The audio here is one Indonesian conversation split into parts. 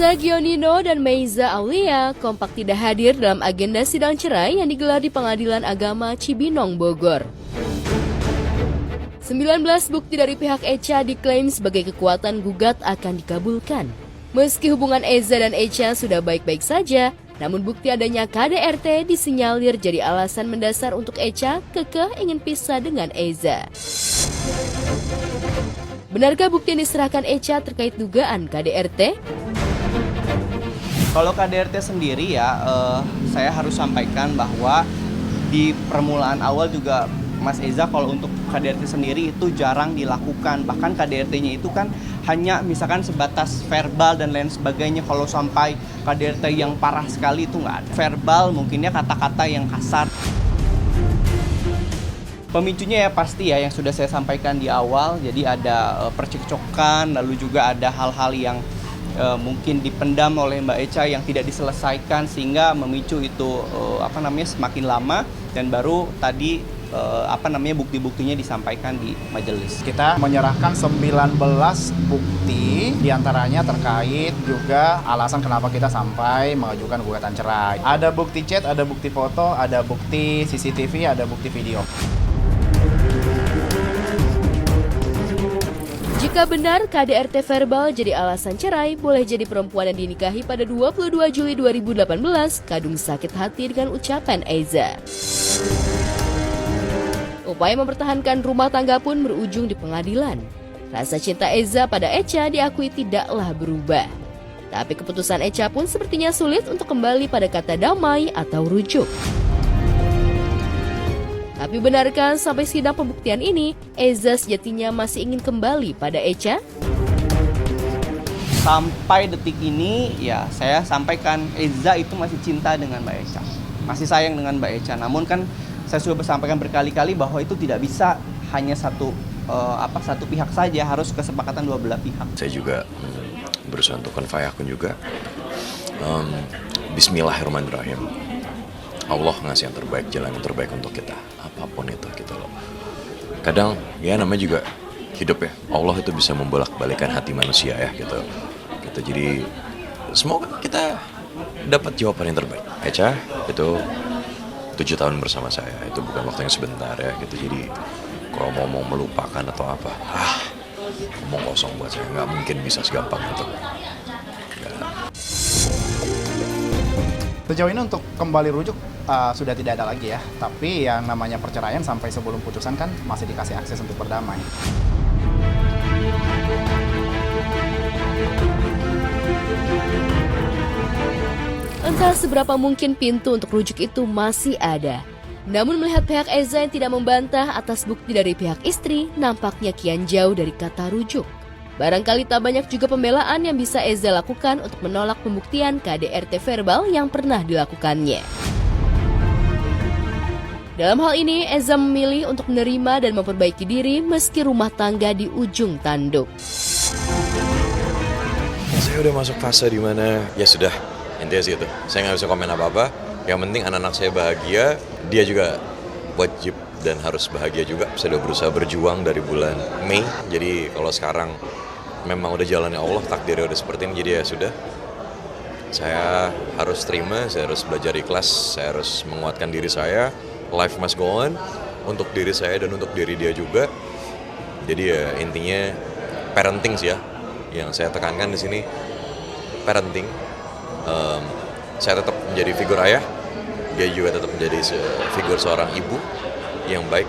Eza Gionino dan Meiza Aulia kompak tidak hadir dalam agenda sidang cerai yang digelar di Pengadilan Agama Cibinong, Bogor. 19 bukti dari pihak Echa diklaim sebagai kekuatan gugat akan dikabulkan. Meski hubungan Eza dan Echa sudah baik-baik saja, namun bukti adanya KDRT disinyalir jadi alasan mendasar untuk Echa kekeh ingin pisah dengan Eza. Benarkah bukti yang diserahkan Echa terkait dugaan KDRT? Kalau KDRT sendiri ya, saya harus sampaikan bahwa di permulaan awal juga Mas Eza kalau untuk KDRT sendiri itu jarang dilakukan. Bahkan KDRT-nya itu kan hanya misalkan sebatas verbal dan lain sebagainya. Kalau sampai KDRT yang parah sekali itu nggak ada. Verbal mungkinnya kata-kata yang kasar. Pemicunya ya pasti ya yang sudah saya sampaikan di awal. Jadi ada percekcokan, lalu juga ada hal-hal yang mungkin dipendam oleh Mbak Echa yang tidak diselesaikan sehingga memicu itu semakin lama dan baru tadi bukti-buktinya disampaikan di majelis. Kita menyerahkan 19 bukti diantaranya terkait juga alasan kenapa kita sampai mengajukan gugatan cerai. Ada bukti chat, ada bukti foto, ada bukti CCTV, ada bukti video. Jika benar KDRT verbal jadi alasan cerai, boleh jadi perempuan yang dinikahi pada 22 Juli 2018 kadung sakit hati dengan ucapan Eza. Upaya mempertahankan rumah tangga pun berujung di pengadilan. Rasa cinta Eza pada Echa diakui tidaklah berubah. Tapi keputusan Echa pun sepertinya sulit untuk kembali pada kata damai atau rujuk. Tapi benarkah sampai sidang pembuktian ini, Eza sejatinya masih ingin kembali pada Echa? Sampai detik ini, ya saya sampaikan Eza itu masih cinta dengan Mbak Echa. Masih sayang dengan Mbak Echa. Namun kan saya sudah sampaikan berkali-kali bahwa itu tidak bisa hanya satu pihak saja, harus kesepakatan dua belah pihak. Saya juga berusaha untuk konfai akun juga. Bismillahirrahmanirrahim. Allah ngasih yang terbaik, jalan yang terbaik untuk kita. Apapun itu gitu loh. Kadang ya namanya juga hidup ya. Allah itu bisa membolak-balikan hati manusia ya gitu. Jadi semoga kita dapat jawaban yang terbaik. Echa itu 7 tahun bersama saya. Itu bukan waktu yang sebentar ya gitu. Jadi kalau mau melupakan atau apa, ngomong kosong buat saya. Nggak mungkin bisa segampang itu. Sejauh ini untuk kembali rujuk sudah tidak ada lagi ya. Tapi yang namanya perceraian sampai sebelum putusan kan masih dikasih akses untuk berdamai. Entah seberapa mungkin pintu untuk rujuk itu masih ada. Namun melihat pihak Eza yang tidak membantah atas bukti dari pihak istri, nampaknya kian jauh dari kata rujuk. Barangkali tak banyak juga pembelaan yang bisa Eza lakukan untuk menolak pembuktian KDRT verbal yang pernah dilakukannya. Dalam hal ini, Eza memilih untuk menerima dan memperbaiki diri meski rumah tangga di ujung tanduk. Saya udah masuk fase di mana ya sudah, intinya sih itu. Saya nggak bisa komen apa-apa. Yang penting anak-anak saya bahagia, dia juga wajib dan harus bahagia juga. Saya udah berusaha berjuang dari bulan Mei. Jadi kalau sekarang memang udah jalannya Allah, takdirnya udah seperti ini, jadi ya sudah. Saya harus terima, saya harus belajar ikhlas, saya harus menguatkan diri saya. Life must go on untuk diri saya dan untuk diri dia juga. Jadi ya intinya parenting sih ya, yang saya tekankan di sini parenting. Saya tetap menjadi figur ayah, dia juga tetap menjadi figur seorang ibu yang baik.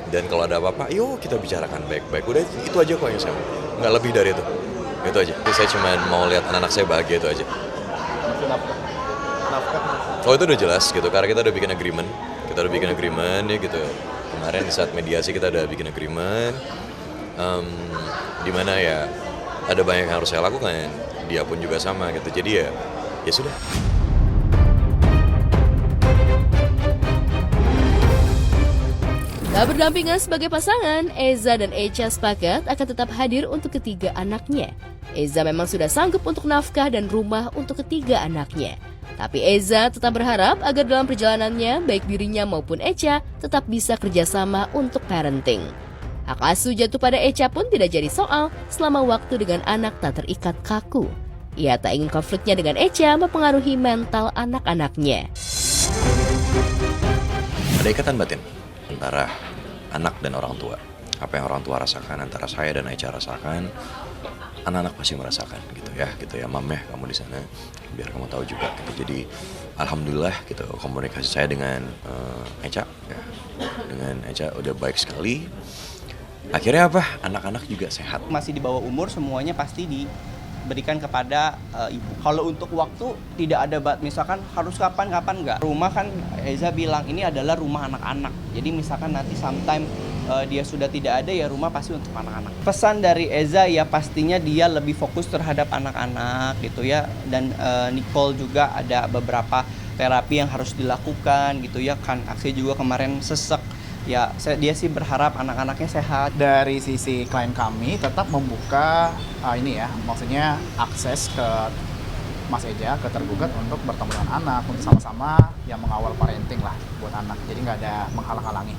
Dan kalau ada apa-apa, yuk kita bicarakan baik-baik. Udah itu aja kok yang saya mau. Nggak lebih dari itu. Itu aja. Jadi saya cuma mau lihat anak-anak saya bahagia, itu aja. Oh itu udah jelas gitu, karena kita udah bikin agreement. Kita udah bikin agreement ya gitu. Kemarin di saat mediasi kita udah bikin agreement. Dimana ya ada banyak yang harus saya lakukan. Dia pun juga sama gitu. Jadi ya sudah. Tak berdampingan sebagai pasangan, Eza dan Echa sepakat akan tetap hadir untuk ketiga anaknya. Eza memang sudah sanggup untuk nafkah dan rumah untuk ketiga anaknya. Tapi Eza tetap berharap agar dalam perjalanannya, baik dirinya maupun Echa tetap bisa kerjasama untuk parenting. Hak asuh jatuh pada Echa pun tidak jadi soal selama waktu dengan anak tak terikat kaku. Ia tak ingin konfliknya dengan Echa mempengaruhi mental anak-anaknya. Ada ikatan batin antara anak dan orang tua. Apa yang orang tua rasakan, antara saya dan Echa rasakan, anak-anak pasti merasakan gitu ya Mam ya, kamu di sana biar kamu tahu juga gitu. Jadi alhamdulillah gitu komunikasi saya dengan Echa ya, dengan Echa udah baik sekali. Akhirnya apa? Anak-anak juga sehat. Masih di bawah umur semuanya pasti diberikan kepada ibu. Kalau untuk waktu tidak ada misalkan harus kapan-kapan enggak. Rumah kan Eza bilang ini adalah rumah anak-anak. Jadi misalkan nanti sometime dia sudah tidak ada ya rumah pasti untuk anak-anak. Pesan dari Eza ya pastinya dia lebih fokus terhadap anak-anak gitu ya. Dan Nicole juga ada beberapa terapi yang harus dilakukan gitu ya. Kan Aksi juga kemarin sesek. Ya, dia sih berharap anak-anaknya sehat. Dari sisi klien kami tetap membuka maksudnya akses ke Mas Eja, ke tergugat untuk bertemu dengan anak, untuk sama-sama yang mengawal parenting lah buat anak. Jadi nggak ada menghalang-halangi.